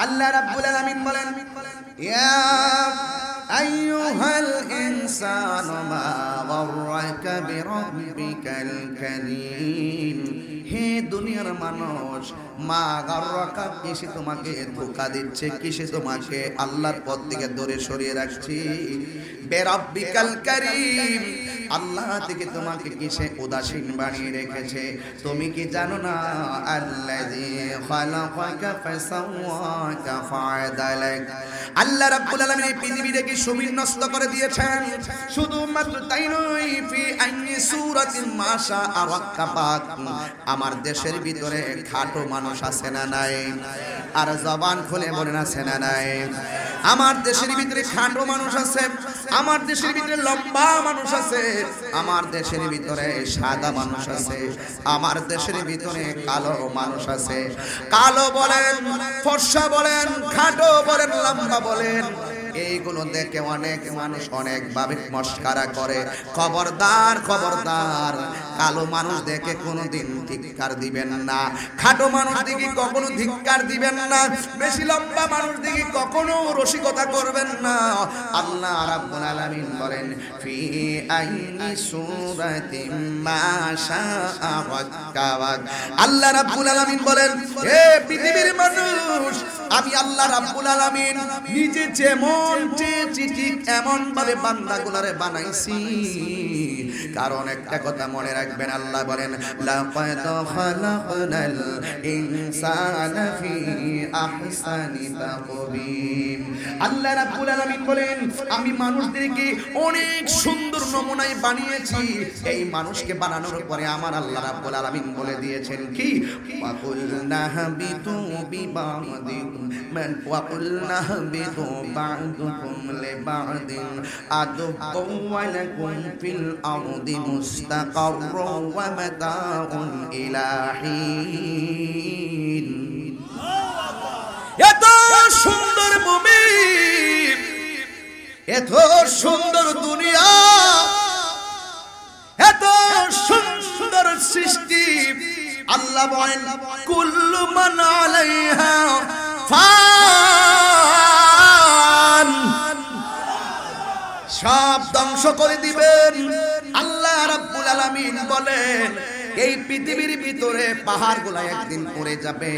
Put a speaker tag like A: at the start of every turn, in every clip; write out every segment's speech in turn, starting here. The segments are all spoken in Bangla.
A: আল্লাহ রাব্বুল আলামিন বলেন, ইয়া আইয়ুহাল ইনসানু মা গাররাকা বিরাব্বিকাল কারীম। হে দুনিয়ার মানুষ, মা গাররাকা, কিসে তোমাকে ধোঁকা দিচ্ছে, কিসে তোমাকে আল্লাহর পথ থেকে দূরে সরিয়ে রাখছে। বিরাব্বিকাল কারীম, আল্লাহ থেকে তোমাকে কিসে উদাসীন বানিয়ে রেখেছে। তুমি কি জানো না? আল্লাযী খালাকাকা ফাসাওয়াকা ফাআদালাক। আল্লাহ রাব্বুল আলামিন এই পৃথিবীটাকে সুবিন্যস্ত করে দিয়েছেন। শুধুমাত্র তাই নয়, ফি আইনি সূরাতিন মা শাআ রাক্কাবাক। আমার দেশের ভিতরে খাটো মানুষ আছে না নাই? আর জবান খুলে বলেন আছে না নাই? আমার দেশের ভিতরে খাটো মানুষ আছে, আমার দেশের ভিতরে লম্বা মানুষ আছে, আমার দেশের ভিতরে সাদা মানুষ আছে, আমার দেশের ভিতরে কালো মানুষ আছে। কালো বলেন, ফর্সা বলেন, খাটো বলেন, লম্বা বলেন, এইগুলো দেখে অনেক মানুষ অনেকভাবে মস্কারা করে। খবরদার, খবরদার, কালো মানুষ দেখে কোনোদিন ধিক্কার দিবেন না, খাটো মানুষ দেখে কখনো ধিক্কার দিবেন না, বেশি লম্বা মানুষ দেখে কখনো রসিকতা করবেন না। আল্লাহ রাব্বুল আলামিন বলেন, ফি আইনি সূরাতিন মা শাআ রাক্কাবাক। আল্লাহ রাব্বুল আলামিন বলেন, হে পৃথিবীর মানুষ, আমি আল্লাহ রাব্বুল আলামিন নিজে যেমন চেয়েছি ঠিক এমন ভাবে বান্দাগুলারে বানাইছি। কারণ একটা কথা মনে রাখবেন, আল্লাহ বলেন, লাকাদ খালাকনাল ইনসানা ফি আহসানি তাকওয়িম। আল্লাহ রাব্বুল আলামিন বলেন, আমি মানুষদেরকে অনেক সুন্দর নমুনায় বানিয়েছি। এই মানুষকে বানানোর পরে আমার আল্লাহ রাব্বুল আলামিন বলে দিয়েছেন কি, ওয়া কুলনা হাবিতু বিবাদিকুম মান ওয়া কুলনা হাবিতু বা'দুকুম লিবা'দিন আদুবু ওয়া লাকুম ফিল আরদি মুস্তাকাররুন ওয়া মাতাউন ইলা হিন। এত সুন্দর ভূমি, এত সুন্দর দুনিয়া, এত সুন্দর সৃষ্টি, আল্লাহ বলেন, কুল্লু মান আলাইহা ফান, সব ধ্বংস করে দিবেন। আল্লাহ রাব্বুল আলামিন বলেন, এই পৃথিবীর ভিতরে পাহাড়গুলো একদিন পড়ে যাবে,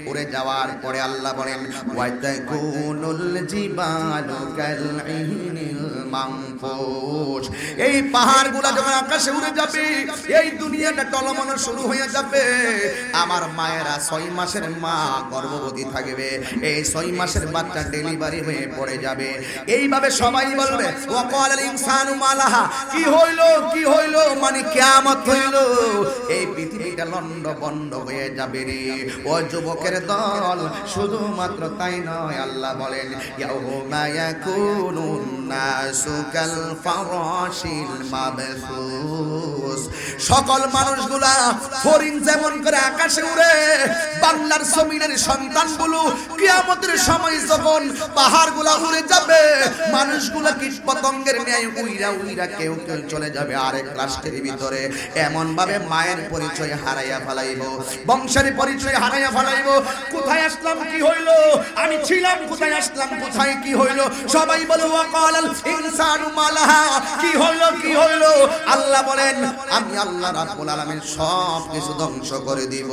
A: পড়ে যাওয়ার পরে আল্লাহ বলেন, ওয়াতাকুনুল জিবালু কালইহিনিল মানফুশ। এই পাহাড়গুলো যখন আকাশে উড়ে যাবে, এই দুনিয়াটা টলমল শুরু হয়ে যাবে। আমার মায়েরা 6 মাসের মা গর্ভবতী থাকবে, এই 6 মাসের বাচ্চা ডেলিভারি হয়ে পড়ে যাবে। এইভাবে সবাই বলবে, ওয়াকালাল ইনসানু মালাহা, কি হইলো, কি হইলো, মানে কিয়ামত হইলো। এই পৃথিবীটা লন্ড বন্ড হয়ে যাবে রে ও যুবকের দল। শুধুমাত্র তাই নয়, আল্লাহ বলেন, ইয়াউমা ইয়াকুনুন নাসু কাল ফারাশিল মাবসুস। সকল মানুষগুলা ফরিং যেমন করে আকাশে উড়ে, বাংলার জমিনের সন্তানগুলো কিয়ামতের সময় যখন পাহাড়গুলা উড়ে যাবে, মানুষগুলা কীটপতঙ্গের ন্যায় উইরা উইরা কেউ কেউ চলে যাবে আরেক রাষ্ট্রের ভিতরে। এমন ভাবে মায়ের পরিচয় হারাইয়া ফেলাইব, বংশের পরিচয় হারাইয়া ফেলাইব। কোথায় আসলাম, কি হইল, আমি ছিলাম কোথায়, আসলাম কোথায়, কি হইল। সবাই বলে, ওয়াকালাল ইনসানু মালাহা, কি হইল, কি হইল। আল্লাহ বলেন, আমি আল্লাহ রাব্বুল আলামিন সব কিছু ধ্বংস করে দিব।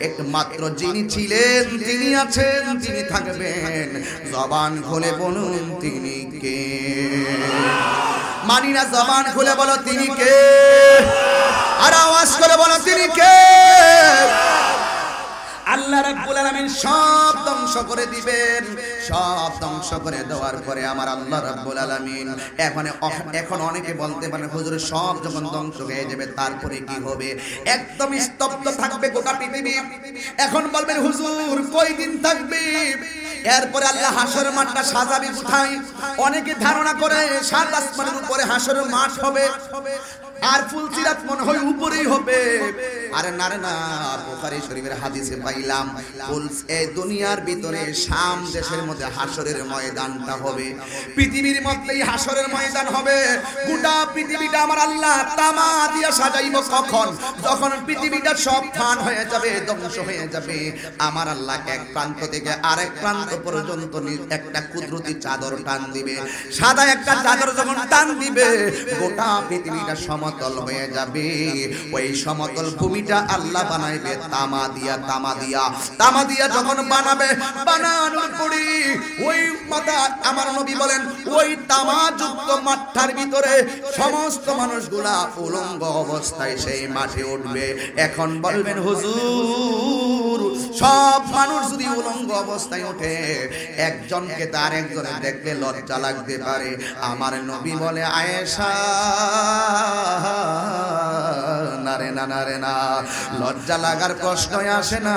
A: একমাত্র যিনি ছিলেন, তিনি আছেন, তিনি থাকবেন। জবান খুলে বলুন, তিনি কে? মানি না, জবান খুলে বলো, তিনি কে? আর আওয়াজ করে বলো, তিনি কে? আল্লাহ রাব্বুল আলামিন সব ধ্বংস করে দিবেন। সব ধ্বংস করে দেওয়ার পরে আমার আল্লাহ রাব্বুল আলামিন এখন অনেকে বলতে পারে, হুজুর সব যখন ধ্বংস হয়ে যাবে তারপরে কি হবে? একদম স্তব্ধ থাকবে গোটা পৃথিবী। এখন বলবেন, হুজুর কয়দিন থাকবে? এরপরে আল্লাহ হাসরের মাঠটা সাজাবে কোথায়? অনেকে ধারণা করে 7 আসমানের উপরে হাসরের মাঠ হবে। আর ফুলসিরাত মনে হয় উপরেই হবে। আরে না রে না, বুখারী শরীফের হাদিসে পাইলাম এই দুনিয়ার ভিতরে শাম দেশের মধ্যে হাসরের ময়দানটা হবে, পৃথিবীর মধ্যেই হাসরের ময়দান হবে। গোটা পৃথিবীটা আমার আল্লাহ তামা দিয়ে সাজাইব কখন? যখন পৃথিবীটা সব ফান হয়ে যাবে, ধ্বংস হয়ে যাবে, আমার আল্লাহ এক প্রান্ত থেকে আরেক প্রান্ত পর্যন্ত একটা কুদরতি চাদর টান দিবে। সাদা একটা চাদর যখন টান দিবে, গোটা পৃথিবীটা সমতল হয়ে যাবে। ওই সমতল ভূমিটা আল্লাহ বানাইবে তামা দিয়া। তামা দিয়া যখন বানাবে, বানানোর পরে ওই মাথা আমার নবী বলেন ওই তামা যুক্ত মাঠটার ভিতরে সমস্ত মানুষগুলা উলঙ্গ অবস্থায় সেই মাঠে উঠবে। এখন বলবেন হুজুর, সব মানুষ যদি উলঙ্গ অবস্থায় ওঠে, একজনকে তার একজনে দেখলে লজ্জা লাগতে পারে। আমার নবী বলে আয়েশা, না রে না, না রে না, লজ্জা লাগার প্রশ্নই আসে না।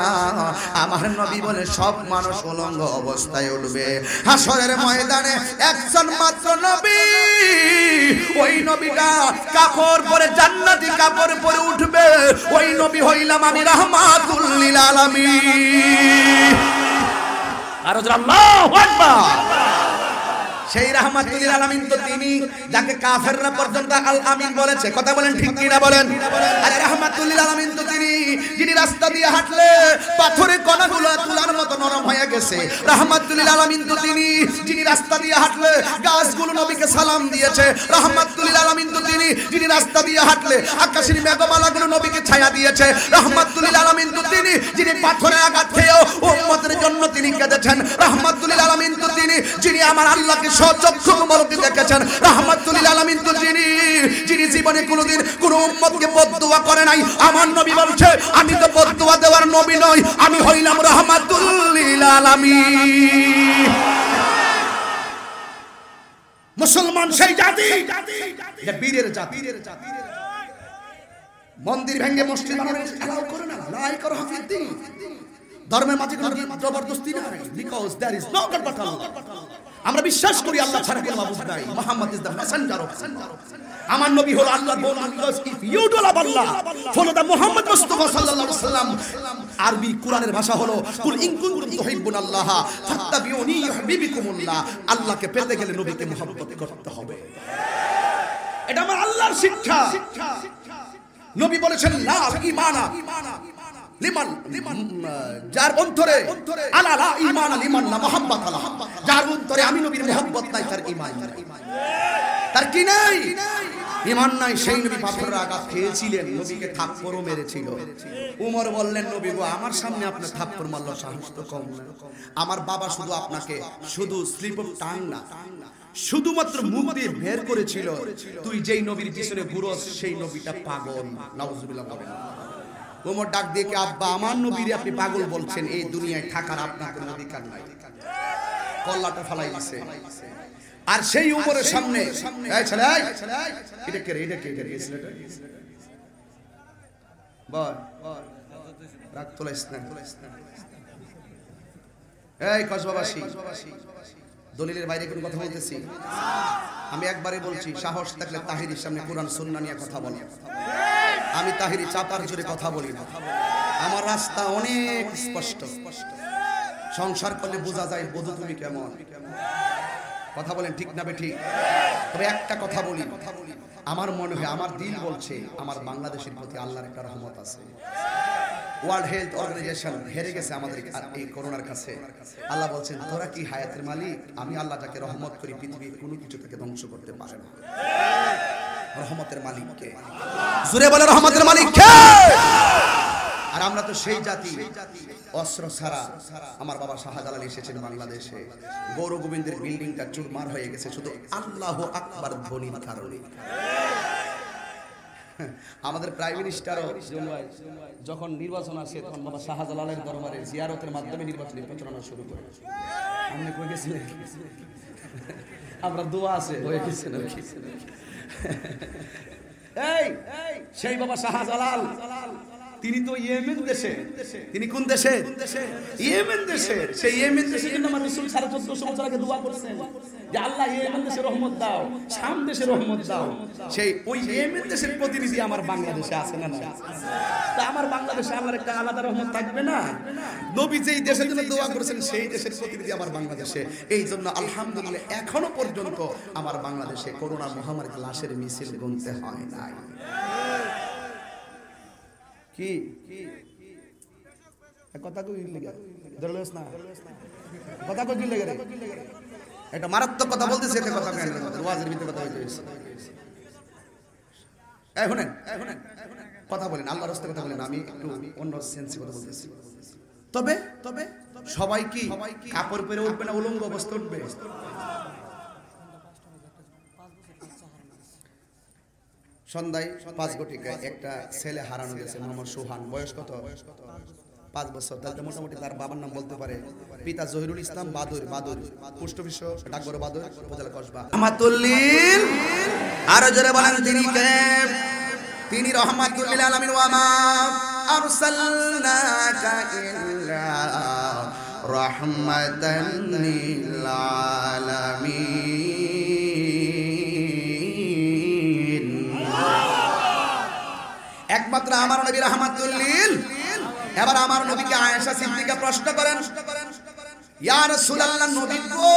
A: আমার নবী বলে সব মানুষ উলঙ্গ অবস্থায় উঠবে হাসরের ময়দানে। একজন মাত্র নবী, ওই নবীটা কাপড় পরে, জান্নাতি কাপড় পরে উঠবে। ওই নবী হইলাম আমি, রাহমাতুল লিল আলামিন। আর আল্লাহু আকবার। সেই রাহমাতুল লিল আলামিন তো তিনি যাকে কাফেররা পর্যন্ত আল আমিন বলেছে। কথা বলেন ঠিক কিনা বলেন? আরে রাহমাতুল লিল আলামিন তো তিনি, যিনি রাস্তা দিয়ে হাঁটলে পাথরের কণাগুলো তুলার মতো নরম হয়ে গেছে। রাহমাতুল লিল আলামিন তো তিনি, যিনি রাস্তা দিয়ে হাঁটলে গাছগুলো নবীকে সালাম দিয়েছে। রাহমাতুল লিল আলামিন তো তিনি, যিনি রাস্তা দিয়ে হাঁটলে আকাশের মেঘমালাগুলো নবীকে ছায়া দিয়েছে। রাহমাতুল লিল আলামিন তো তিনি, যিনি পাথরে আঘাত খেয়েও উম্মতের জন্য তিনি কেঁদেছেন। রাহমাতুল লিল আলামিন তো তিনি, যিনি আমার আল্লাহকে সচক্ষু মোবারকে দেখেছেন। রাহমাতুল লিল আলামিন তো যিনি, যিনি জীবনে কোনোদিন কোনো উম্মতকে বদদুয়া করে নাই। আমার নবী বলছে আমি তো বদদুয়া দেওয়ার নবী নই, আমি হইলাম রাহমাতুল লিল আলামিন। মুসলমান সেই জাতি, এটা বীরের জাতি। মন্দির ভেঙে মসজিদ বানানোর এলাও করে না, লাই করো হাফিদ্দিন। ধর্মের মাঝে কোনো জবরদস্তি নাই, because there is no god but Allah. আমরা বিশ্বাস করি আল্লাহ ছাড়া কোনো মাবুদ নাই। Muhammad is the messenger of Allah. আমার নবী হলো আল্লাহর বন্ধু। Because if you do love Allah, follow the Muhammad Mustafa সাল্লাল্লাহু আলাইহি ওয়াসাল্লাম। আরবি কোরআনের ভাষা হলো কুল ইন কুনতুম তুহিব্বুনাল্লাহ ফাত্তাবিউনি ইউহিব্বুকুমুল্লাহ। আল্লাহকে পেতে গেলে নবীকে মুহাব্বত করতে হবে। এটা আমার আল্লাহর শিক্ষা। নবী বলেছেন লা ঈমানা লিমান, যার অন্তরে আলা লা ঈমানা লিমান লা মুহাব্বত আলা, যার অন্তরে আমি নবীর মুহাব্বত নাই তার ঈমান নাই। তার কি নাই? ঈমান নাই। সেই নবী পাথরের আঘাত খেয়েছিলেন, নবীকে থাপ্পড়ও মেরেছিল। উমর বললেন নবী গো, আমার সামনে আপনি থাপ্পড় মারলো, সাহস তো কম না। আমার বাবা শুধু আপনাকে শুধু স্লিপ অফ টাং না, শুধুমাত্র মুখ দিয়ে বের করেছিল, তুই যেই নবীর পিছনে ঘুরোস সেই নবীটা পাগল। নাউজুবিল্লাহ বলেন। ওমর ডাক দিয়ে কে, আব্বা আমার নবীরে আপনি পাগল বলছেন, এই দুনিয়ায় থাকার আপনার কোনো অধিকার নাই। কল্লাটা ফালাই দিছে। আর সেই উমরের সামনে এই ছেলে, এটা কে রে, এটা কে রে, ছেলেটা বল রাগ তোলাইস না। এই কসবাবাসী, দলিলের বাইরে কোনো কথা বলতেছি? আমি একবারে বলছি, সাহস থাকলে তাহিরির সামনে কোরআন সুন্নাহ নিয়ে কথা বল। আমি তাহিরি চাপার জোরে কথা বলি না। আমার রাস্তা অনেক স্পষ্ট। সংসার করলে বোঝা যায় বধূ তুমি কেমন। কথা বলেন ঠিক না বেঠিক? তবে একটা কথা বলি, আমার মনে হয়, আমার দিল বলছে, আমার বাংলাদেশের প্রতি আল্লাহর একটা রহমত আছে। ওয়ার্ল্ড হেলথ অর্গানাইজেশন হেরে গেছে আমাদের এই করোনার কাছে। আল্লাহ বলছেন তোরা কি হায়াতের মালিক? আমি আল্লাহ যাকে রহমত করি পৃথিবীর কোনো কিছু থেকে ধ্বংস করতে পারে না। রহমতের মালিক কে? জোরে বলে রহমতের মালিক কে? আর আমরা তো সেই জাতি, অস্ত্র ছাড়া। আমার বাবা শাহজালাল এসেছেন বাংলাদেশে, গৌর গোবিন্দের বিল্ডিংটা চুরমার হয়ে গেছে শুধু আল্লাহু আকবার ধ্বনির কারণে। আমাদের প্রাইম মিনিস্টারও যখন নির্বাচন আসে তখন বাবা শাহজালালের দরবারে জিয়ারতের মাধ্যমে নির্বাচনী প্রচারণা শুরু করে। আপনি কই গেছিলেন? আমরা দোয়া আছে হয়ে গেছে নাকি? এই সেই বাবা শাহজালাল তিনি তো ইয়েমেন দেশে। তিনি কোন দেশে? ইয়েমেন দেশে। সেই ইয়েমেন দেশে কিন্তু আমার রাসূল 1450 বছর আগে দোয়া করেছেন যে আল্লাহ ইয়েমেন দেশে রহমত দাও, শাম দেশে রহমত দাও। সেই ওই ইয়েমেন দেশের প্রতিনিধি আমার বাংলাদেশে আছে না? না। তা আমার বাংলাদেশে আল্লাহর একটা আলাদা রহমত থাকবে না? নবী যেই দেশের জন্য দোয়া করেছেন সেই দেশের প্রতিনিধি আমার বাংলাদেশে। এই জন্য আলহামদুলিল্লাহ এখনো পর্যন্ত আমার বাংলাদেশে করোনা মহামারীর লাশের মিছিল গুনতে হয় নাই। কি কথা কই লাগা ধরলস না, কথা কই লাগা রে, এটা মারাত্মক কথা বলতেছে। এটা কথা কেন ওয়াজের ভিতরে কথা হইছে? এখন কথা বলেন, আল্লাহর রাস্তায় কথা বলেন, আমি একটু অন্য সেন্সে কথা বলতেছি। তবে সবাই কি কাপড় পরে উঠবে না উলঙ্গ অবস্থা উঠবে? সন্ধ্যায় 5 ঘটিকায় একটা ছেলে হারানো গেছে, মোহাম্মদ সোহান। বয়স কত? 5 বছর। তাহলে মোটামুটি তার বাবার নাম বলতে পারে। পিতা জহিরুল ইসলাম বাদুর, পোস্ট অফিস ডাকঘর বাদুর, উপজেলা কসবা। রহমাতুল্লিল, আরো জোরে বলেন তিনি কে? তিনি রহমাতুল্লিল আলামিন। ওয়া মা আরসালনাকা ইল্লা রাহমাতান লিল আলামিন। একমাত্র আমার নবী রাহমাতুল লিল। এবার আমার নবীকে আয়েশা সিদ্দিকা প্রশ্ন করেন, ইয়া রাসূলুল্লাহ, নবী গো,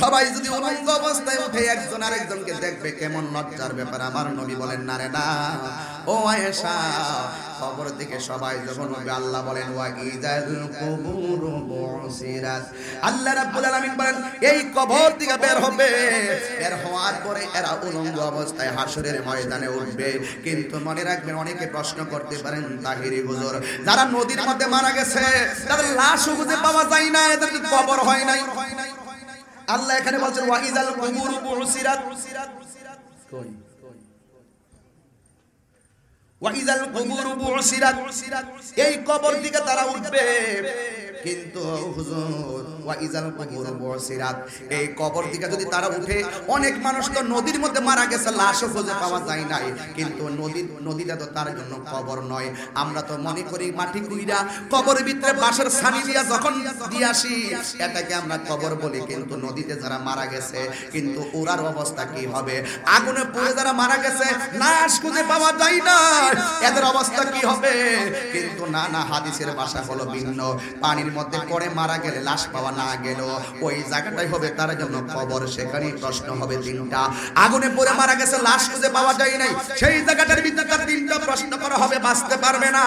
A: সবাই যদি উলঙ্গ অবস্থায় উঠে একজন আরেকজনকে দেখবে কেমন লজ্জার ব্যাপার। আমার নবী বলেন, না রে না, ও আয়েশা, খবর থেকে সবাই যখন হবে আল্লাহ বলেন ওয়া ইযাল কুবুর বুসিরাত। আল্লাহ রাব্বুল আলামিন বলেন এই কবর থেকে বের হবে, বের হওয়ার পরে এরা উলঙ্গ অবস্থায় হাসরের ময়দানে উঠবে। কিন্তু মনে রাখবেন, অনেকে প্রশ্ন করতে পারেন, তাহিরি হুজুর, যারা নদীর মধ্যে মারা গেছে তাদের লাশ খুঁজে পাওয়া যায় না, এদের কবর হয় নাই। আল্লাহ এখানে বলছেন ওয়া ইযাল কুবুর বুসিরাত। কই ওয়া ইযাল কুবুর বুসিরাত, এই কবর থেকে তারা উঠবে। কিন্তু হুজুর, ওয়া ইযাল কুবুর বুসিরাত, এই কবর থেকে যদি তারা উঠে, অনেক মানুষ তো নদীর মধ্যে মারা গেছে, লাশও খুঁজে পাওয়া যায় নাই। কিন্তু নদীটা তো তার জন্য কবর নয়। আমরা তো মনে করি মাটি কুইরা কবরের ভিতরে বাঁশের ছানি দিয়া যখন দিয়ে আসি, এটাকে আমরা কবর বলি। কিন্তু নদীতে যারা মারা গেছে, কিন্তু ওরার অবস্থা কি হবে? আগুনে পুড়ে যারা মারা গেছে, লাশ খুঁজে পাওয়া যায় না, এদের অবস্থা কি হবে? কিন্তু না, হাদিসের ভাষা হলো ভিন্ন। পানির মধ্যে পড়ে মারা গেলে, লাশ পাওয়া না গেল, ওই জায়গাটাই হবে তার জন্য কবর। সেখানেই প্রশ্ন হবে তিনটা। আগুনে পড়ে মারা গেছে, লাশ খুঁজে পাওয়া যায় নাই, সেই জায়গাটার ভিতরে তার তিনটা প্রশ্ন করা হবে, বাঁচতে পারবে না।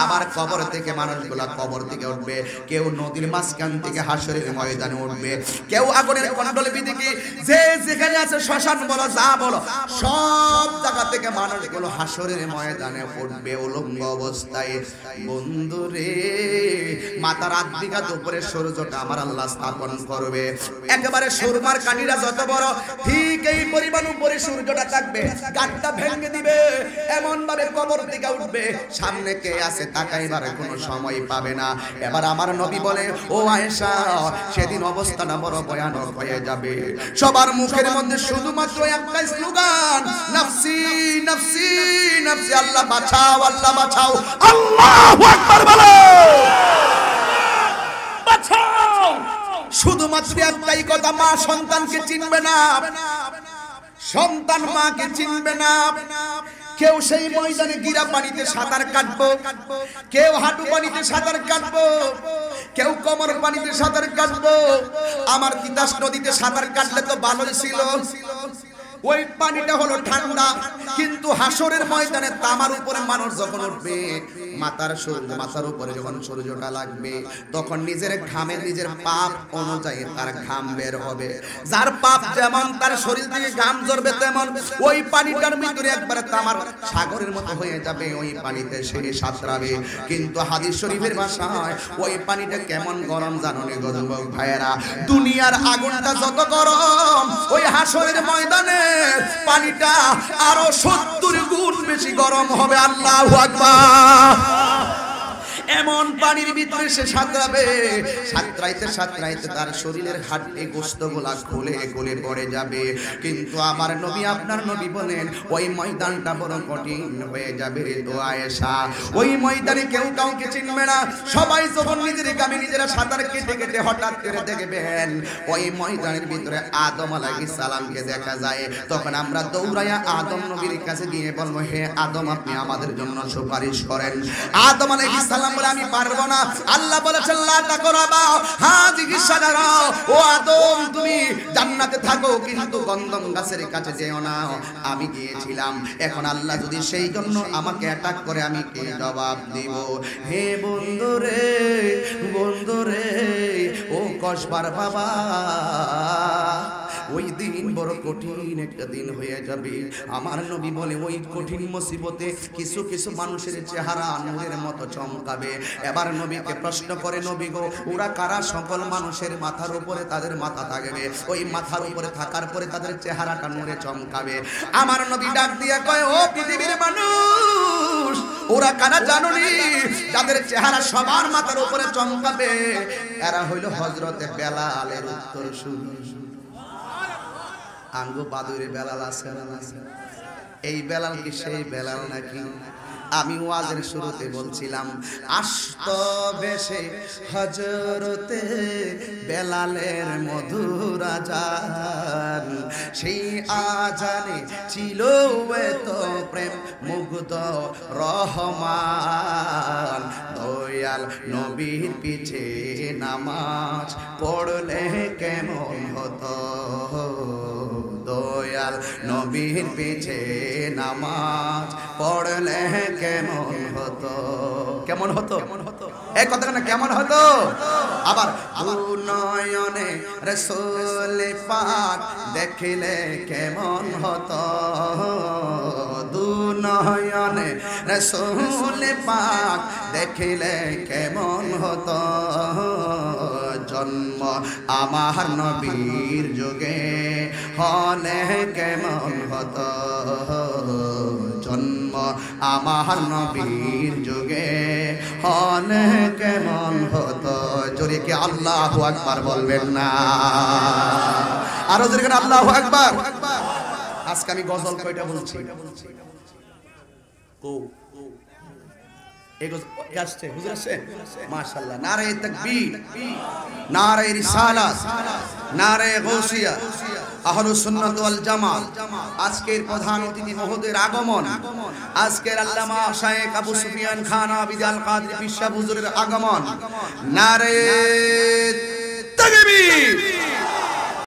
A: আবার কবর থেকে মানুষগুলা কবর থেকে উঠবে, কেউ নদীর মাঝখান থেকে হাসরের ময়দানে উঠবে, কেউ আগুনের কন্ডলে বিদিকে যে যেখানে আছে, শ্মশান বলো যা বলো, সব জায়গা থেকে মানুষগুলো হাসরের ময়দানে উঠবে উলঙ্গ অবস্থায়। বন্ধুরে, মাথার আধ বিঘা উপরে সূর্যটা আমার আল্লাহ স্থাপন করবে। একেবারে সুরমার কাঠিটা যত বড়, ঠিক এই পরিমাণ উপরে সূর্যটা থাকবে, গাঁটটা ভেঙে দিবে, এমন ভাবে কবর থেকে উঠবে, সামনে কে আছে তাকাইবার কোনো সময় পাবে না। এবার আমার নবী বলে, ও আয়েশা, সেদিন অবস্থাটা বড় ভয়ানক হয়ে যাবে। সবার মুখের মধ্যে শুধুমাত্র একটা স্লোগান, নাফসি নাফসি নাফসি, আল্লাহ বাঁচাও, আল্লাহ বাঁচাও, আল্লাহু আকবার বলো, বাঁচাও। শুধুমাত্র একটাই কথা, মা সন্তানকে চিনবে না, সন্তান মাকে চিনবে না। কেউ সেই ময়দানে গিরা পানিতে সাঁতার কাটবো, কেউ হাঁটু পানিতে সাঁতার কাটবো, কেউ কোমর পানিতে সাঁতার কাটবো। আমার তিতাস নদীতে সাঁতার কাটলে তো ভালোই ছিল, ওই পানিটা হলো ঠান্ডা। কিন্তু হাসরের ময়দানে তামার উপরে মানুষ যখন উঠবে, মাথার উপরে যখন সূর্যটা লাগবে, তখন নিজের ঘামের, নিজের পাপ অনুযায়ী তার ঘাম বের হবে। যার পাপ যেমন, তার শরীর থেকে ঘাম ঝরবে তেমন, ওই পানিটার ভিতরে একবারে তামার সাগরের মতো হয়ে যাবে, ওই পানিতে সে সাঁতরাবে। কিন্তু হাদিস শরীফের ভাষায় ওই পানিটা কেমন গরম জানো নি গো যুবক ভাইয়েরা? দুনিয়ার আগুনটা যত গরম, ওই হাসরের ময়দানে পানিটা আরো 70 গুণ বেশি গরম হবে। আল্লাহু আকবার। এমন পানির ভিতরে সে সাঁতরাবে, সাঁতরাইতে তার শরীরের হাড়ি গোশতগুলা খুলে খুলে পড়ে যাবে। কিন্তু আমার নবী আপনার নবী বলেন ওই ময়দানটা বড় কঠিন হয়ে যাবে তো আয়েশা। ওই ময়দানে কেউ কাউকে চিনবে না, সবাই যখন নিজের গামে নিজেরা সাঁতার কেটে কেটে হঠাৎ করে দেখবেন ওই ময়দানের ভিতরে আদম আলাইহিস সালামকে দেখা যায়। তখন আমরা দৌড়াইয়া আদম নবীর কাছে গিয়ে বলবো, হে আদম আপনি আমাদের জন্য সুপারিশ করেন। আদম আলাইহিস সালাম বলে আমি পারবো না। আল্লাহ বলেছেন লা তাকরাবা হাযিহি শাজারা, ও আদম তুমি জান্নাতে থাকো কিন্তু গন্ধম গাছের কাছে যেও না। আমি গিয়েছিলাম, এখন আল্লাহ যদি সেই জন্য আমাকে অ্যাটাক করে আমি কি জবাব দিব? হে বন্ধুরে বন্ধুরে ও কসবার বাবা, ওই দিন বড় কঠিন একটা দিন হয়ে যাবে। আমার নবী বলে ওই কঠিন মুসিবতে কিছু কিছু মানুষের চেহারা নূরের মতো চমকাবে। এবার নবীকে প্রশ্ন করে, নবী গো ওরা কারা? সকল মানুষের মাথার উপরে তাদের মাথা থাকবে, ওই মাথার উপরে থাকার পরে তাদের চেহারাটা নূরে চমকাবে। আমার নবী ডাক দিয়ে কয়, ও পৃথিবীর মানুষ, ওরা কারা জানোনি? যাদের চেহারা সবার মাথার উপরে চমকাবে এরা হইল হযরতে বেলালের উত্তরসূরি। আঙ্গু বাদুরে বেলাল আছে, এই বেলাল কি সেই বেলাল নাকি? আমি ওয়াজের শুরুতে বলছিলাম আস্ত বেশে হযরতে বেলালের মধুর আজান, সেই আজানে ছিল এত প্রেম মুগ্ধ রহমান। দয়াল নবীর পিছে নামাজ পড়লে কেমন হতো, দয়াল নবীর পিছে নামাজ পড়লে কেমন হতো, কেমন হতো? এই কথা না কেমন হতো? আবার নয়নে রাসূল পাক দেখিলে কেমন হতো, নয়নে রাসূল পাক দেখিলে কেমন হতো। জন্ম আমার নবীর যুগে হলে কেমন হতো, জন্ম আমার নবীর যুগে হলে কেমন হতো। জোরে কি আল্লাহু আকবার বলবেন না? আরো জোরে কেন আল্লাহু আকবার? আজকে আমি গজল কয়টা বলছি? মাশাআল্লাহ। নারে তাকবীর, নারে রিসালাত, নারে গাউসিয়া, আহলুস সুন্নাত ওয়াল জামাত। আজকের প্রধান অতিথি মহোদয়ের আগমন, আজকের আল্লামা শায়েখ আবু সুফিয়ান খান আবিদ আল কাদরি পিশা হুজুরের আগমন। নারে তাকবীর।